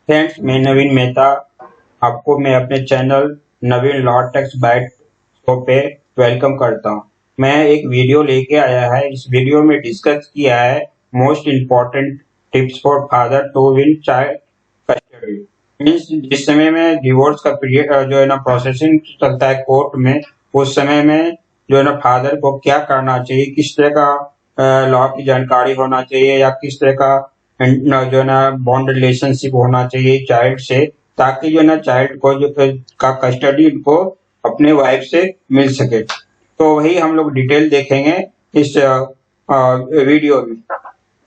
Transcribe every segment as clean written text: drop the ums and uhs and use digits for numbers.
Friends, मैं नवीन मेहता आपको मैं अपने चैनल नवीन लॉ टेक्स बाइट शो पे वेलकम करता हूँ। मैं एक वीडियो लेके आया है। इस वीडियो में डिस्कस किया है most important tips for father to win child custody. Means जिस समय में डिवोर्स का पीरियड जो है ना प्रोसेसिंग चलता है कोर्ट में, उस समय में जो है ना फादर को क्या करना चाहिए, किस तरह का लॉ की जानकारी होना चाहिए या किस तरह का जो है ना बॉन्ड रिलेशनशिप होना चाहिए चाइल्ड से, ताकि जो है ना चाइल्ड को जो का कस्टडी उनको अपने वाइफ से मिल सके। तो वही हम लोग डिटेल देखेंगे इस वीडियो में।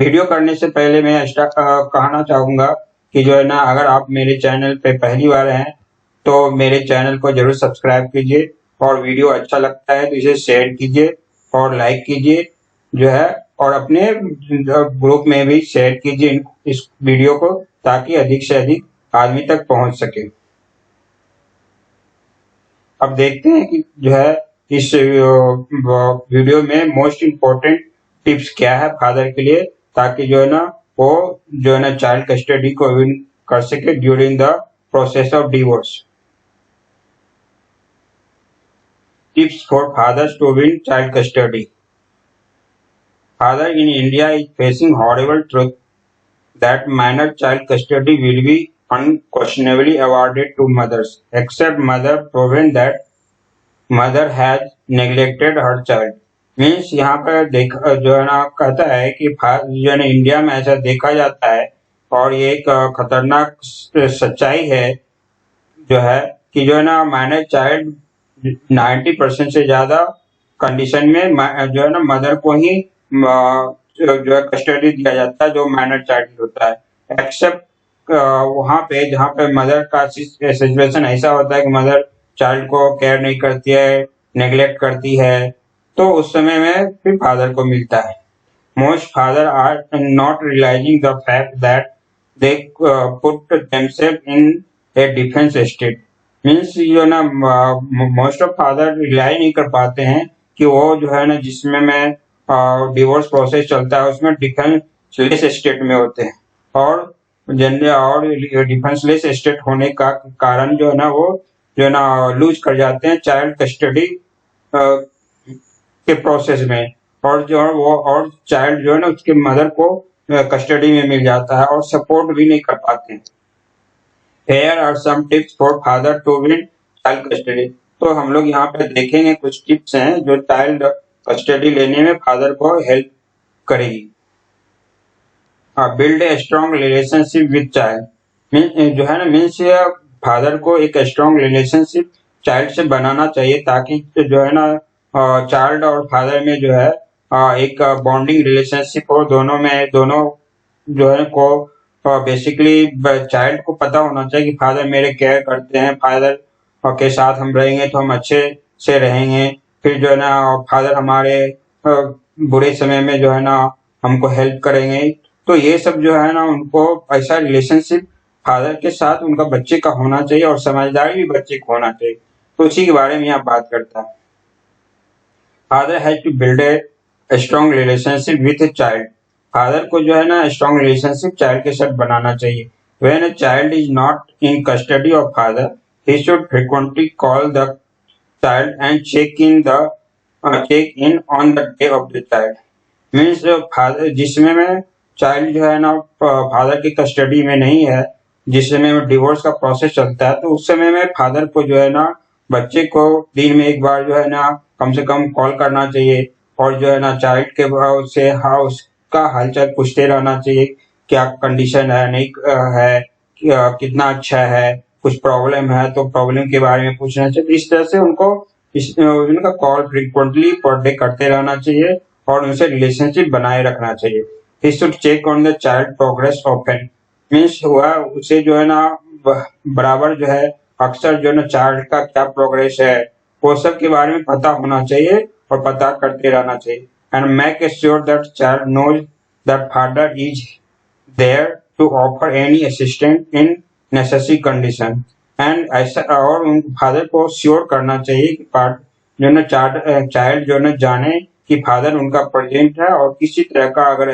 वीडियो करने से पहले मैं कहना चाहूंगा कि जो है ना अगर आप मेरे चैनल पे पहली बार हैं तो मेरे चैनल को जरूर सब्सक्राइब कीजिए, और वीडियो अच्छा लगता है तो इसे शेयर कीजिए और लाइक कीजिए जो है, और अपने ग्रुप में भी शेयर कीजिए इस वीडियो को, ताकि अधिक से अधिक आदमी तक पहुंच सके। अब देखते हैं कि जो है इस वीडियो में मोस्ट इम्पोर्टेंट टिप्स क्या है फादर के लिए, ताकि जो है ना वो जो है ना चाइल्ड कस्टडी को विन कर सके during the process of divorce. Tips for fathers to win child custody. Father in India is facing horrible truth that minor child custody will be unquestionably awarded to mothers, except mother proven that mother has neglected her child. Means यहाँ पर देखा जो है ना कहता है कि जो है ना इंडिया में ऐसा देखा जाता है, और ये एक खतरनाक सच्चाई है जो है कि जो है ना माइनर चाइल्ड 90% से ज्यादा कंडीशन में जो है ना मदर को ही जो है कस्टडी दिया जाता है जो माइनर चाइल्ड होता है, एक्सेप्ट वहां पे जहाँ पे मदर का सिचुएशन ऐसा होता है कि मदर चाइल्ड को केयर नहीं करती है, नेग्लेक्ट करती है, तो उस समय में फिर फादर को मिलता है। Most father are not realizing the fact that they put themselves in a defence state. Means जो ना मोस्ट ऑफ फादर रिलाई नहीं कर पाते हैं कि वो जो है ना जिसमें मैं डिवोर्स प्रोसेस चलता है उसमें डिफेंसलेस स्टेट में होते हैं, और डिफेंसलेस स्टेट होने का कारण जो है ना वो जो है ना लूज कर जाते हैं चाइल्ड कस्टडी के प्रोसेस में, और जो है वो और चाइल्ड जो है ना उसके मदर को कस्टडी में मिल जाता है और सपोर्ट भी नहीं कर पाते हैं। Here are some tips for father to win child custody। तो हम लोग यहाँ पे देखेंगे कुछ टिप्स हैं जो चाइल्ड कस्टडी लेने में फादर को हेल्प करेगी। Build a strong relationship with child. जो है ना मीन्स फादर को एक स्ट्रॉन्ग रिलेशनशिप चाइल्ड से बनाना चाहिए, ताकि जो है ना चाइल्ड और फादर में जो है एक बॉन्डिंग रिलेशनशिप हो। दोनों जो है को बेसिकली चाइल्ड को पता होना चाहिए कि फादर मेरे केयर करते हैं, फादर के साथ हम रहेंगे तो हम अच्छे से रहेंगे, फिर जो है ना फादर हमारे बुरे समय में जो है ना हमको हेल्प करेंगे। तो ये सब जो है ना उनको ऐसा रिलेशनशिप फादर के साथ उनका बच्चे का होना चाहिए, और समझदारी भी बच्चे को होना चाहिए। तो उसी के बारे में यहाँ बात करता है। Father has to build a strong relationship with a child. Father को जो है ना स्ट्रॉन्ग रिलेशनशिप चाइल्ड के साथ बनाना चाहिए। When a child is not in custody of father, he should frequently call the child and check in on the day of the child। Means father जिसमें में child जो है ना फादर की custody में नहीं है, जिस समय में डिवोर्स का प्रोसेस चलता है, तो उस समय में फादर को जो है ना बच्चे को दिन में एक बार जो है ना कम से कम कॉल करना चाहिए, और जो है ना चाइल्ड के से उसका हालचाल पूछते रहना चाहिए, क्या कंडीशन है, नहीं है, कितना अच्छा है, कुछ प्रॉब्लम है तो प्रॉब्लम के बारे में पूछना चाहिए। इस तरह से उनका कॉल फ्रीक्वेंटली पर डे करते रहना चाहिए और उनसे रिलेशनशिप बनाए रखना चाहिए। He should check on the child progress often. Means हुआ उसे जो है ना बराबर जो है अक्सर जो है ना चाइल्ड का क्या प्रोग्रेस है वो सब के बारे में पता होना चाहिए और पता करते रहना चाहिए। And make sure that child knows that father is there to offer any assistance in necessary condition। and ऐसा और उन फादर को श्योर करना चाहिए कि जो ना चाइल्ड जो ना जाने कि फादर उनका प्रेजेंट है, और किसी तरह का अगर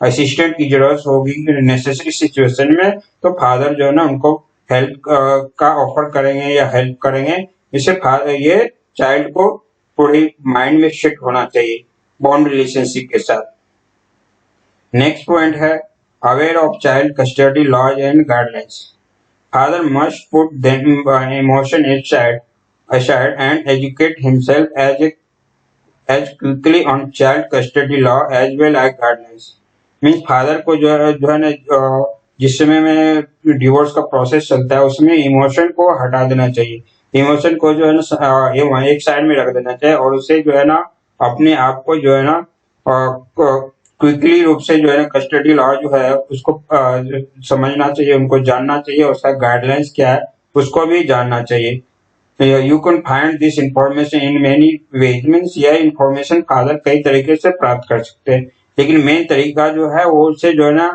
असिस्टेंट की जरूरत होगी नेसेसरी सिचुएशन में, तो फादर जो है ना उनको हेल्प का ऑफर करेंगे या हेल्प करेंगे। इससे ये चाइल्ड को थोड़ी माइंड में शिफ्ट होना चाहिए बॉन्ड रिलेशनशिप के साथ। नेक्स्ट पॉइंट है aware of child custody laws and guidelines. Father must put them emotion aside and educate himself as quickly on child custody law as well as guidelines। Means father को जो है ना जिस समय में डिवोर्स का process चलता है उसमें इमोशन को हटा देना चाहिए। इमोशन को जो है ना ये एक साइड में रख देना चाहिए और उसे जो है ना अपने आप को जो है ना क्विकली रूप से जो है ना कस्टडी लॉ जो है उसको समझना चाहिए, उनको जानना चाहिए, उसका गाइडलाइंस क्या है उसको भी जानना चाहिए। You can find this information in many ways. Means यह इंफॉर्मेशन फादर कई तरीके से प्राप्त कर सकते हैं, लेकिन मेन तरीका जो है वो उसे जो है ना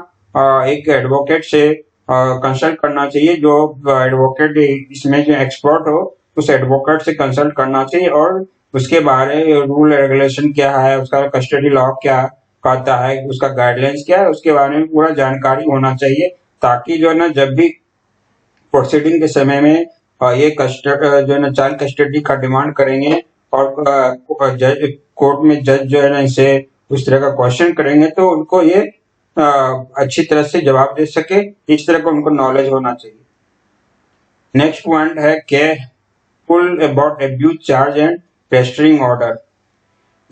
एक एडवोकेट से कंसल्ट करना चाहिए। जो एडवोकेट इसमें जो एक्सपर्ट हो उस एडवोकेट से कंसल्ट करना चाहिए और उसके बारे में रूल रेगुलेशन क्या है, उसका कस्टडी लॉ क्या कहता है, उसका गाइडलाइंस क्या है, उसके बारे में पूरा जानकारी होना चाहिए, ताकि जो है ना जब भी प्रोसीडिंग के समय में ये जो है ना चाइल्ड कस्टडी का डिमांड करेंगे और कोर्ट में जज जो है ना इसे उस तरह का क्वेश्चन करेंगे तो उनको ये अच्छी तरह से जवाब दे सके, इस तरह का उनको नॉलेज होना चाहिए। नेक्स्ट पॉइंट है careful about abuse charge and restraining order.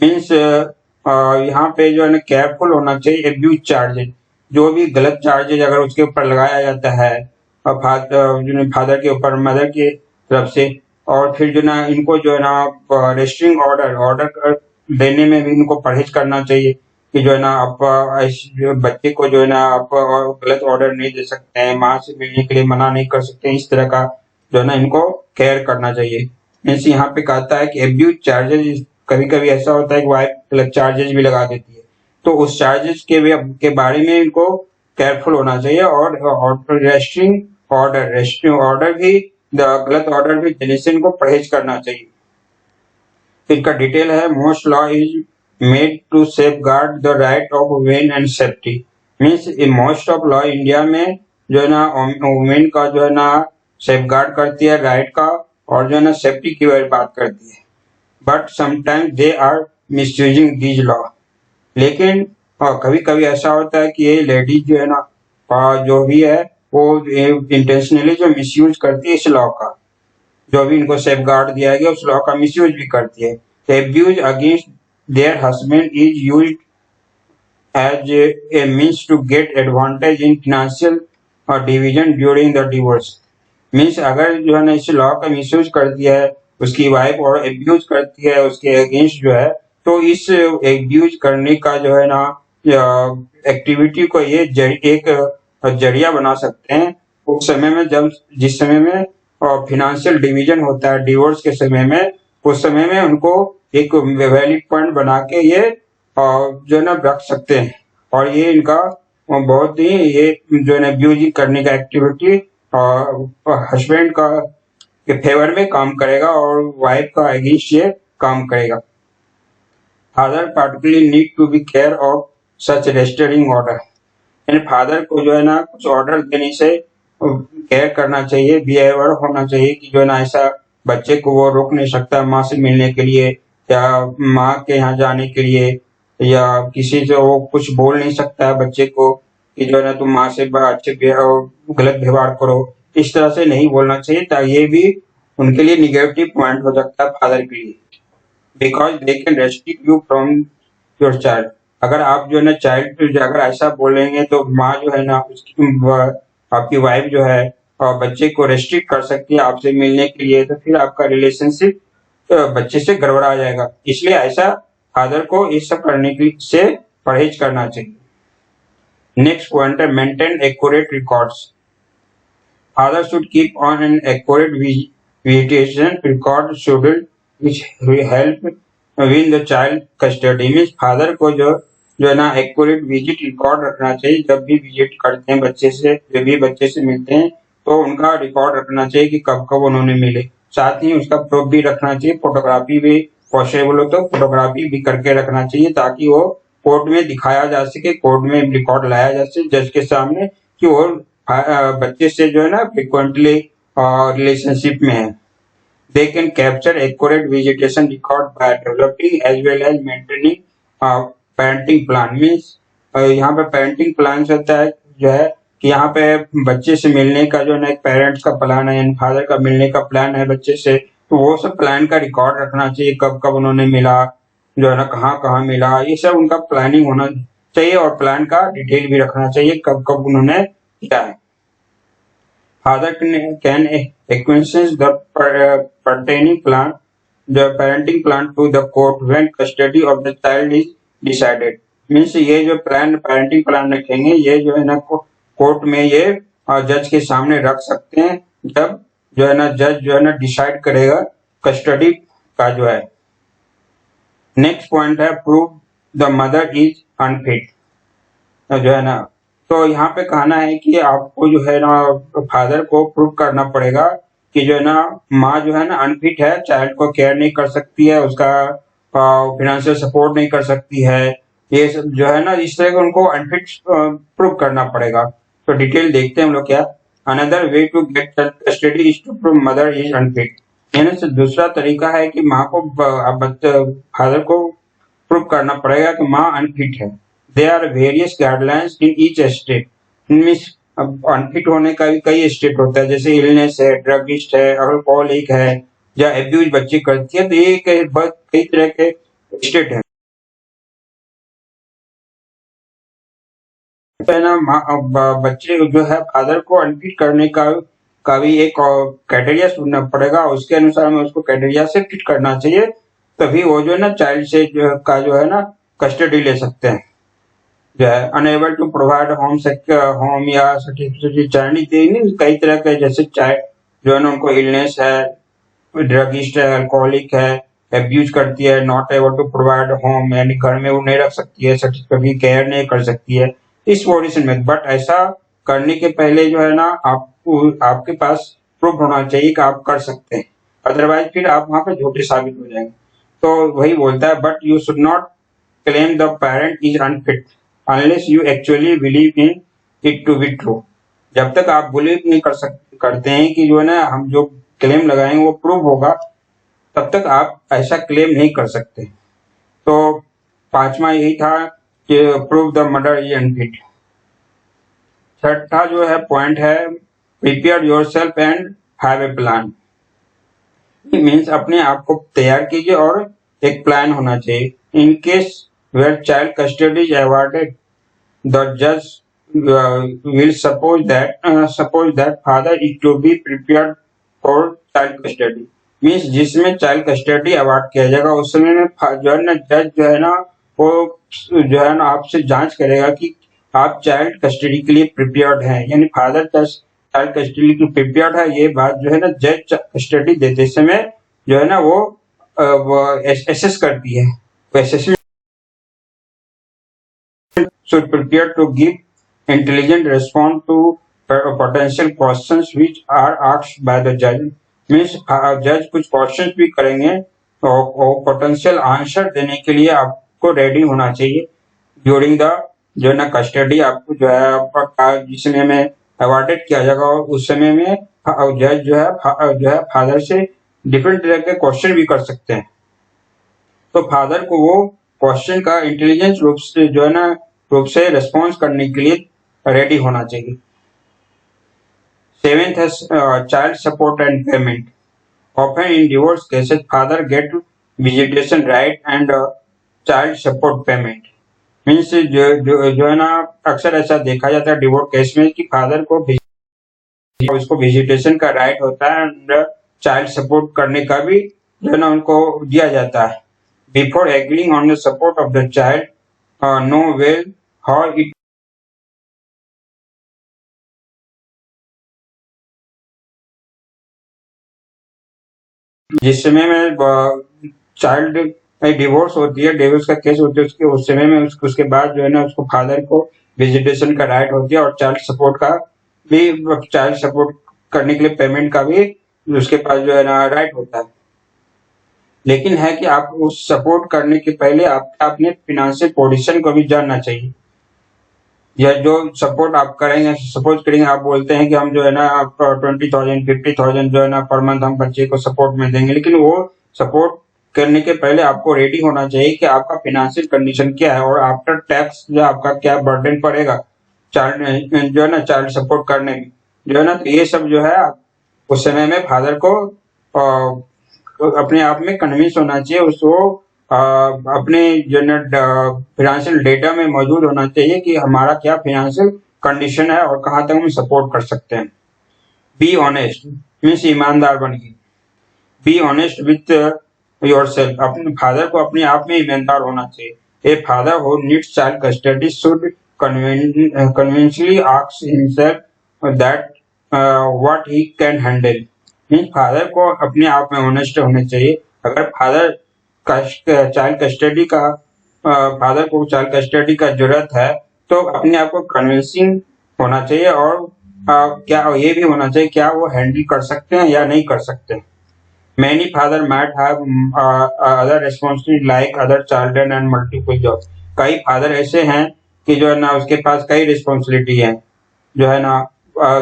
Means यहाँ पे जो है ना केयरफुल होना चाहिए अब्यूज चार्जेज, जो भी गलत चार्जेज अगर उसके ऊपर लगाया जाता है फादर के ऊपर मदर की तरफ से, और फिर जो ना इनको जो है ना रेस्ट्रिंग ऑर्डर देने में भी इनको परहेज करना चाहिए कि जो है ना आप बच्चे को जो है ना आप गलत ऑर्डर नहीं दे सकते हैं, माँ से मिलने के लिए मना नहीं कर सकते, इस तरह का जो है ना इनको केयर करना चाहिए। मीन्स यहाँ पे कहता है कि एब्यूज चार्जेज, कभी कभी ऐसा होता है कि वाइफ गलत चार्जेज भी लगा देती है, तो उस चार्जेस के बारे में इनको केयरफुल होना चाहिए। और रेस्ट्रिंग ऑर्डर भी गलत ऑर्डर भी देने से इनको परहेज करना चाहिए। इनका डिटेल है most law is made to safeguard the right of women and safety. Means most of law India में जो है ना वुमेन का जो है ना सेफगार्ड करती है राइट का, और जो है ना सेफ्टी की बात करती है। But sometimes they are misusing this law. लेकिन कभी कभी ऐसा होता है कि ये लेडीज जो है ना जो भी है वो इंटेंशनली जो मिसयूज करती है इस लॉ का, जो भी इनको सेफगार्ड दिया गया उस लॉ का मिसयूज भी करती है। Abuse against their husband is used as a means to get advantage in financial division during the divorce. Means अगर जो है ना इस लॉ का मिसयूज कर दिया है उसकी वाइफ और एब्यूज करती है उसके अगेंस्ट जो है, तो इस एब्यूज करने का जो है ना एक्टिविटी को ये एक जरिया बना सकते हैं उस समय में जब जिस समय में फाइनेंशियल डिवीजन होता है डिवोर्स के समय में, उस समय में उनको एक वैलिड पॉइंट बना के ये जो है ना रख सकते हैं। और ये इनका बहुत ही ये जो है ना अब्यूजिंग करने का एक्टिविटी हस्बैंड का के फेवर में काम करेगा और वाइफ का अगेंस्ट ये काम करेगा। Father particularly need to be care of such restraining order. यानी फादर को जो है ना कुछ ऑर्डर देने से केयर करना चाहिए, बिहेवियर होना चाहिए कि जो है ना ऐसा बच्चे को वो रोक नहीं सकता माँ से मिलने के लिए या माँ के यहाँ जाने के लिए, या किसी से वो कुछ बोल नहीं सकता है बच्चे को कि जो है ना तुम माँ से अच्छे गलत व्यवहार करो, इस तरह से नहीं बोलना चाहिए। ताकि ये भी उनके लिए निगेटिव पॉइंट हो सकता है फादर के लिए, because they can restrict you from your child. अगर आप जो है ना चाइल्ड अगर ऐसा बोलेंगे तो माँ जो है ना उसकी आपकी वाइफ जो है और बच्चे को रेस्ट्रिक्ट कर सकती है आपसे मिलने के लिए, तो फिर आपका रिलेशनशिप बच्चे से गड़बड़ा जाएगा। इसलिए ऐसा फादर को इस सब करने की से परहेज करना चाहिए। नेक्स्ट पॉइंट है maintain accurate records. Father should keep on an accurate visitation record schedule which will help win the child custody। Means father को जो है ना एक्यूरेट विजिट रिकॉर्ड रखना चाहिए। जब भी विजिट करते हैं बच्चे से, जब भी बच्चे से मिलते हैं तो उनका रिकॉर्ड रखना चाहिए कि कब कब उन्होंने मिले। साथ ही उसका प्रूफ भी रखना चाहिए, फोटोग्राफी भी पॉसिबल हो तो फोटोग्राफी भी करके रखना चाहिए ताकि वो कोर्ट में दिखाया जा सके, कोर्ट में रिकॉर्ड लाया जा सके जज के सामने कि वो बच्चे से जो है ना फ्रिक्वेंटली रिलेशनशिप में है। They can capture accurate visitation record by developing as well as maintaining parenting plan। Means यहाँ पे parenting plans होता है जो है कि यहाँ पे बच्चे से मिलने का जो है पेरेंट्स का प्लान है यानी फादर का मिलने का प्लान है बच्चे से, तो वो सब प्लान का रिकॉर्ड रखना चाहिए, कब कब उन्होंने मिला, जो है ना कहाँ कहाँ मिला, ये सब उनका प्लानिंग होना चाहिए और प्लान का डिटेल भी रखना चाहिए कब कब उन्होंने किया है। Father can acquiesce the pertaining plan, the parenting plan to the court when custody of the child is decided। Means ये जो प्लान पेरेंटिंग प्लान रखेंगे ये जो है ना कोर्ट में ये जज के सामने रख सकते हैं जब जो है ना जज जो है ना डिसाइड करेगा कस्टडी का जो है। नेक्स्ट पॉइंट है prove the mother is unfit. जो है ना तो यहाँ पे कहना है कि आपको जो है ना फादर को प्रूव करना पड़ेगा कि जो है ना माँ जो है ना अनफिट है, चाइल्ड को केयर नहीं कर सकती है, उसका फिनेंशियल सपोर्ट नहीं कर सकती है, ये सब जो है ना इस तरह का उनको अनफिट प्रूव करना पड़ेगा। तो डिटेल देखते हैं हम लोग क्या। Another way to get custody is to prove mother is unfit. यानी से दूसरा तरीका है कि माँ को फादर को प्रूव करना पड़ेगा कि माँ अनफिट है। There are various guidelines in each state। इनमें अनफिट होने का भी कई स्टेट होता है, जैसे इलनेस है, ड्रगिस्ट है, अल्कोहलिक है, या एब्यूज बच्चे करती है, तो ये कई तरह के स्टेट है ना। बच्चे जो है फादर को अनफिट करने का भी एक क्राइटेरिया सुनना पड़ेगा, उसके अनुसार हमें उसको क्राइटेरिया से फिट करना चाहिए, तभी वो जो है ना चाइल्ड से जो है ना कस्टडी ले सकते हैं। अनएबल टू प्रोवाइड होम या सर्टिफिकेट चाइल्ड कई तरह के, जैसे चाइल्ड जो है ना उनको इलनेस है, ड्रगिस्ट है, अल्कोहलिक है, एब्यूज करती है, not able to provide home यानी घर में वो नहीं रख सकती है, सर्टिफिकेट केयर नहीं कर सकती है इस पोजिशन में। बट ऐसा करने के पहले जो है ना आपके पास प्रूफ होना चाहिए कि आप कर सकते हैं, अदरवाइज फिर आप वहां पे झूठे साबित हो जाएंगे। तो वही बोलता है but you should not claim the parent is unfit unless you actually believe in it to be true। जब तक आप बिलीव नहीं करते हैं कि जो है ना हम जो क्लेम लगाएंगे वो प्रूव होगा, तब तक आप ऐसा क्लेम नहीं कर सकते। तो पांचवा यही था कि prove the mother is unfit. छठा जो है पॉइंट है prepare yourself and have a plan. Means अपने आप को तैयार कीजिए और एक प्लान होना चाहिए। In case where child custody is awarded, the judge will suppose that father is to be prepared for child custody। Means जिसमें चाइल्ड कस्टडी अवार्ड किया जाएगा उस समय में जो है ना जज जो है ना वो जो है ना आपसे जांच करेगा कि आप चाइल्ड कस्टडी के लिए प्रिपेयर्ड हैं, यानी फादर चाइल्ड कस्टडी के लिए प्रिपेयर्ड है। ये बात जो है ना जज कस्टडी देते समय जो है ना वो एसेस करती है। Assessment should prepare to give intelligent response to potential questions which are asked by the judge। Means जज कुछ क्वेश्चन भी करेंगे और पोटेंशियल आंसर देने के लिए आपको रेडी होना चाहिए ड्यूरिंग द जो है ना कस्टडी। आपको जो है आपका जिस समय में अवार्डेड किया जाएगा उस समय में जज जो है फादर से डिफरेंट तरह के क्वेश्चन भी कर सकते हैं। तो फादर को वो क्वेश्चन का इंटेलिजेंस रूप से जो है ना रूप से रिस्पॉन्स करने के लिए रेडी होना चाहिए। सेवेंथ है child support and payment. Often in divorce cases father gate visitation right and child support payment. Means जो है ना अक्सर ऐसा देखा जाता है डिवोर्स केस में कि फादर को उसको विजिटेशन का राइट होता है एंड चाइल्ड सपोर्ट करने का भी जो है ना उनको दिया जाता है। Before agreeing on the support of the child know well how it जिस समय में चाइल्ड डिवोर्स होती है, डिवोर्स का केस होती है उस समय में उसके बाद जो है ना उसको फादर को विजिटेशन का राइट होती है और चाइल्ड सपोर्ट का भी, चाइल्ड सपोर्ट करने के लिए पेमेंट का भी उसके पास जो है ना राइट होता है। लेकिन है कि आप उस सपोर्ट करने के पहले आप अपने फिनेंशियल पोजीशन को भी जानना चाहिए। या जो सपोर्ट आप करेंगे, सपोज करेंगे आप बोलते हैं कि हम जो है ना 20,000 50,000 जो है ना पर मंथ हम बच्चे को सपोर्ट में देंगे, लेकिन वो सपोर्ट करने के पहले आपको रेडी होना चाहिए कि आपका फिनेंशियल कंडीशन क्या है और आफ्टर टैक्स जो आपका क्या बर्डन पड़ेगा चाइल्ड जो है ना चाइल्ड सपोर्ट करने में जो है ना। तो ये सब जो है उस समय में फादर को अपने आप में कन्विंस होना चाहिए, उसको अपने जो है फिनेंशियल डेटा में मौजूद होना चाहिए कि हमारा क्या फिनेंशियल कंडीशन है और कहाँ तक हम सपोर्ट कर सकते हैं। बी ऑनेस्ट मीन्स ईमानदार बनिए। बी ऑनेस्ट विथ योरसेल्फ, अपने फादर को अपने आप में ईमानदार होना चाहिए। A father who needs child custody should convincingly asks himself that what he can handle। Means father को अपने आप में ऑनेस्ट होने चाहिए। अगर फादर चाइल्ड कस्टडी का फादर को चाइल्ड कस्टडी का जरूरत है तो अपने आप को कन्विंसिंग होना चाहिए और क्या ये भी होना चाहिए क्या वो हैंडल कर सकते हैं या नहीं कर सकते। Many father might have other responsibility like other children and multiple jobs। कई फादर ऐसे हैं कि जो है ना उसके पास कई रिस्पॉन्सिबिलिटी है, जो है ना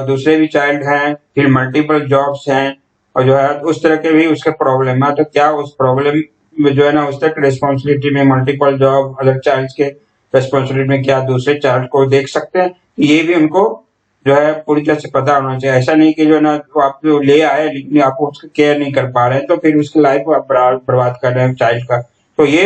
दूसरे भी चाइल्ड हैं, फिर मल्टीपल जॉब्स हैं और जो है उस तरह के भी उसके प्रॉब्लम है। तो क्या उस प्रॉब्लम में जो है ना उस तरह की रिस्पॉन्सिबिलिटी में मल्टीपल जॉब अदर चाइल्ड के रिस्पॉन्सिबिलिटी में क्या दूसरे चाइल्ड को देख सकते हैं, ये भी उनको जो है पूरी तरह से पता होना चाहिए। ऐसा नहीं कि जो है ना तो आप जो ले आए लेकिन आप उसकी केयर नहीं कर पा रहे हैं तो फिर उसकी लाइफ को आप बर्बाद कर रहे हैं चाइल्ड का। तो ये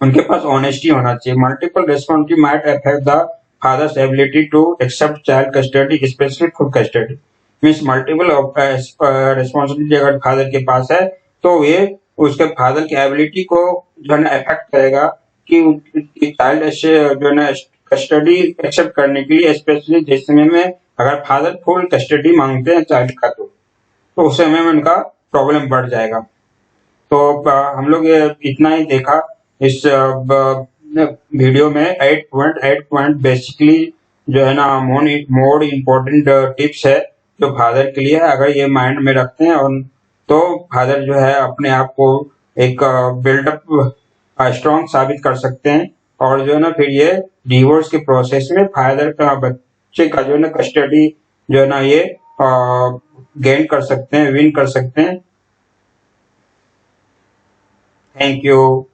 उनके पास ऑनेस्टी होना चाहिए। Multiple responsibility might affect the father's ability to accept child custody specially full custody. Means multiple responsibility अगर फादर के पास है तो ये उसके फादर की एबिलिटी को जो है ना अफेक्ट करेगा कि चाइल्ड जो है ना कस्टडी एक्सेप्ट करने के लिए, स्पेशली जिस समय में अगर फादर फुल कस्टडी मांगते हैं चाइल्ड का तो उस समय में उनका प्रॉब्लम बढ़ जाएगा। तो हम लोग ये इतना ही देखा इस वीडियो में 8 पॉइंट बेसिकली जो है ना मोर इम्पोर्टेंट टिप्स है जो फादर के लिए है। अगर ये माइंड में रखते हैं और तो फादर जो है अपने आप को एक बिल्डअप स्ट्रॉन्ग साबित कर सकते हैं और जो है ना फिर ये डिवोर्स के प्रोसेस में फादर का बच्चे का जो है ना कस्टडी जो है ना ये गेन कर सकते हैं, विन कर सकते हैं। Thank you.